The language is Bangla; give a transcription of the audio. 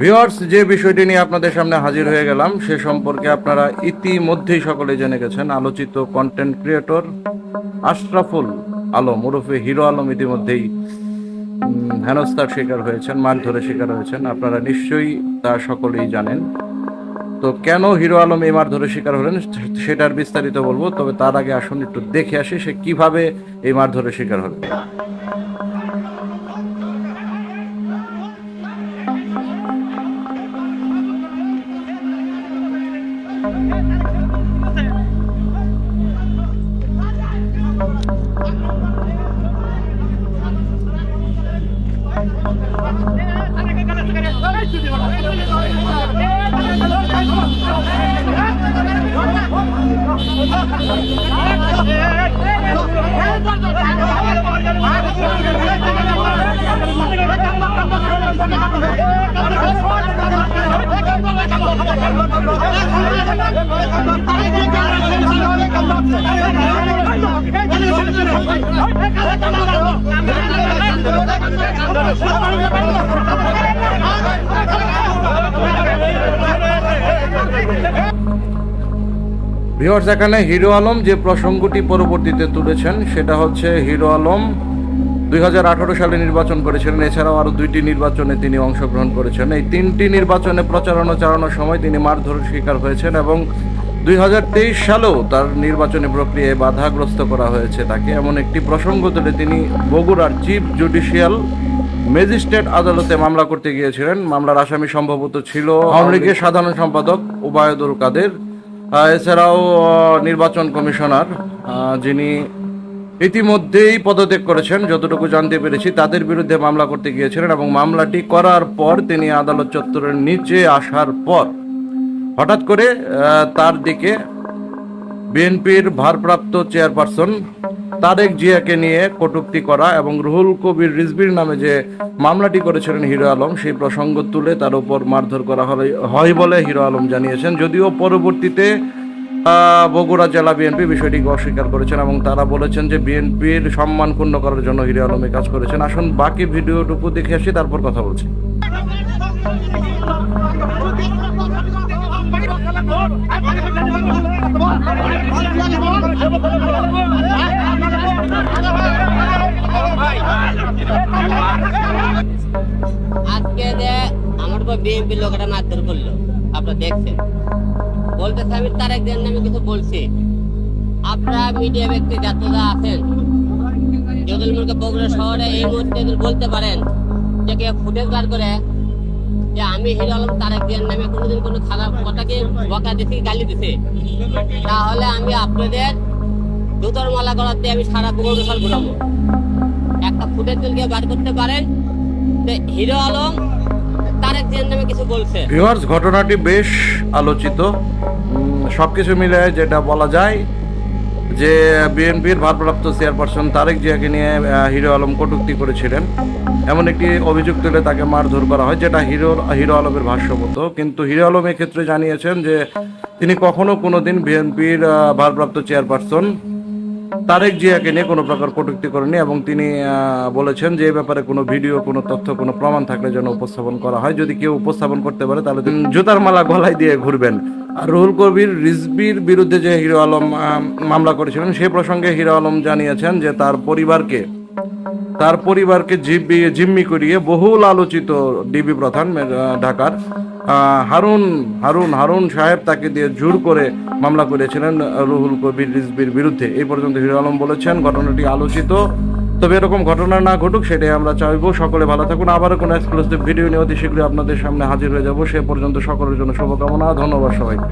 ভিউয়ার্স, যে বিষয়টি নিয়ে আপনাদের সামনে হাজির হয়ে গেলাম সে সম্পর্কে আপনারা ইতিমধ্যেই সকলে জেনে গেছেন। আলোচিত কন্টেন্ট ক্রিয়েটর আশরাফুল আলম ওরফে হিরো আলম ইতিমধ্যেই হেনস্থার শিকার হয়েছেন, মারধরের শিকার হয়েছেন। আপনারা নিশ্চয়ই তা সকলেই জানেন। তো কেন হিরো আলম এই মারধরের শিকার হলেন সেটার বিস্তারিত বলবো, তবে তার আগে আসুন একটু দেখে আসি সে কিভাবে এই মারধরের শিকার হলো। ভিউয়ার্স, এখানে হিরো আলম যে প্রসঙ্গটি পরবর্তীতে তুলেছেন সেটা হচ্ছে হিরো আলম 2018 সালে নির্বাচন করেছিলেন। এছাড়াও আরও 2টি নির্বাচনে তিনি অংশগ্রহণ করেছেন। এই 3টি নির্বাচনে প্রচারণা চালানোর সময় তিনি মারধরের শিকার হয়েছেন এবং 2023 সালেও তার নির্বাচনী প্রক্রিয়ায় বাধাগ্রস্ত করা হয়েছে তাকে। এমন একটি প্রসঙ্গ তুলে তিনি বগুড়ার চিফ জুডিশিয়াল ম্যাজিস্ট্রেট আদালতে মামলা করতে গিয়েছিলেন। মামলার আসামি সম্ভবত ছিল আওয়ামী লীগের সাধারণ সম্পাদক ওবায়দুল কাদের, এছাড়াও নির্বাচন কমিশনার যিনি ইতিমধ্যেই পদত্যাগ করেছেন যতটুকু জানতে পেরেছি, তাদের বিরুদ্ধে মামলা করতে গিয়েছিলেন। এবং মামলাটি করার পর তিনি আদালত চত্বরের নিচে আসার পর হঠাৎ করে তার দিকে বিএনপির ভারপ্রাপ্ত চেয়ারপারসন তারেক জিয়াকে নিয়ে কটূক্তি করা এবং রুহুল কবির রিজভির নামে যে মামলাটি করেছিলেন হিরো আলম সেই প্রসঙ্গ তুলে তার উপর মারধর করা হয় বলে হিরো আলম জানিয়েছেন। যদিও পরবর্তীতে বগুড়া জেলা বিএনপি বিষয়টিকে অস্বীকার করেছেন এবং তারা বলেছেন যে বিএনপির সম্মান ক্ষুণ্ণ করার জন্য হিরো আলম এই কাজ করেছেন। আসুন বাকি ভিডিওটুকু দেখে আসি, তারপর কথা বলছি। আজকে যে আমার উপর বিএনপি লোকেরা মারধর করলো আপনারা দেখছেন, বলতেছে আমি তার একদিন নামে কিছু বলছি। আপনারা মিডিয়া ব্যক্তি যারা আছেন যদি বগুড়া শহরে এই মুহূর্তে বলতে পারেন যে কে ফুটেজ বার করে যে আমি হিরো আলম তারেক জিয়ার নামে কোনোদিন কোনো খারাপ কথাকে বকা দিতে গালি দিতে, তাহলে আমি আপনাদের জুতোর মালা করাতে আমি সারা বগুড়া সাল ঘুরাবো। একটা ফুটেজ কে বার করতে পারেন যে হিরো আলম তারেক জিয়ার নামে কিছু বলছে। ভিউয়ার্স, ঘটনাটি বেশ আলোচিত। সবকিছু মিলে যেটা বলা যায় যে বিএনপির ভারপ্রাপ্ত চেয়ারপারসন তারেক জিয়াকে নিয়ে হিরো আলম কটূক্তি করেছিলেন, এমন একটি অভিযোগ তুলে তাকে মারধর করা হয়, যেটা হিরো আলমের ভাষ্যমত। কিন্তু হিরো আলম এক্ষেত্রে জানিয়েছেন যে তিনি কখনো কোনোদিন বিএনপির ভারপ্রাপ্ত চেয়ারপারসন তারেক জিয়াকে নিয়ে কোনো প্রকার কটূক্তি করেনি এবং তিনি বলেছেন যে এই ব্যাপারে কোনো ভিডিও, কোনো তথ্য, কোনো প্রমাণ থাকলে যেন উপস্থাপন করা হয়। যদি কেউ উপস্থাপন করতে পারে তাহলে তিনি জুতার মালা গলায় দিয়ে ঘুরবেন। আর রুহুল কবির রিজভির বিরুদ্ধে যে হিরো আলম মামলা করেছিলেন সেই প্রসঙ্গে হিরো আলম জানিয়েছেন যে তার পরিবারকে জিম্মি করিয়ে বহুল আলোচিত ডিবি প্রধান ঢাকার হারুন সাহেব তাকে দিয়ে জোর করে মামলা করেছিলেন রুহুল কবির রিজভির বিরুদ্ধে। এই পর্যন্ত হিরো আলম বলেছেন ঘটনাটি আলোচিত, তবে এরকম ঘটনা না ঘটুক সেটাই আমরা চাইবো। সকলে ভালো থাকুন। আবারও কোনো এক্সক্লুসিভ ভিডিও নিয়ে অতি শীঘ্রই আপনাদের সামনে হাজির হয়ে যাব। সে পর্যন্ত সকলের জন্য শুভকামনা। ধন্যবাদ সবাইকে।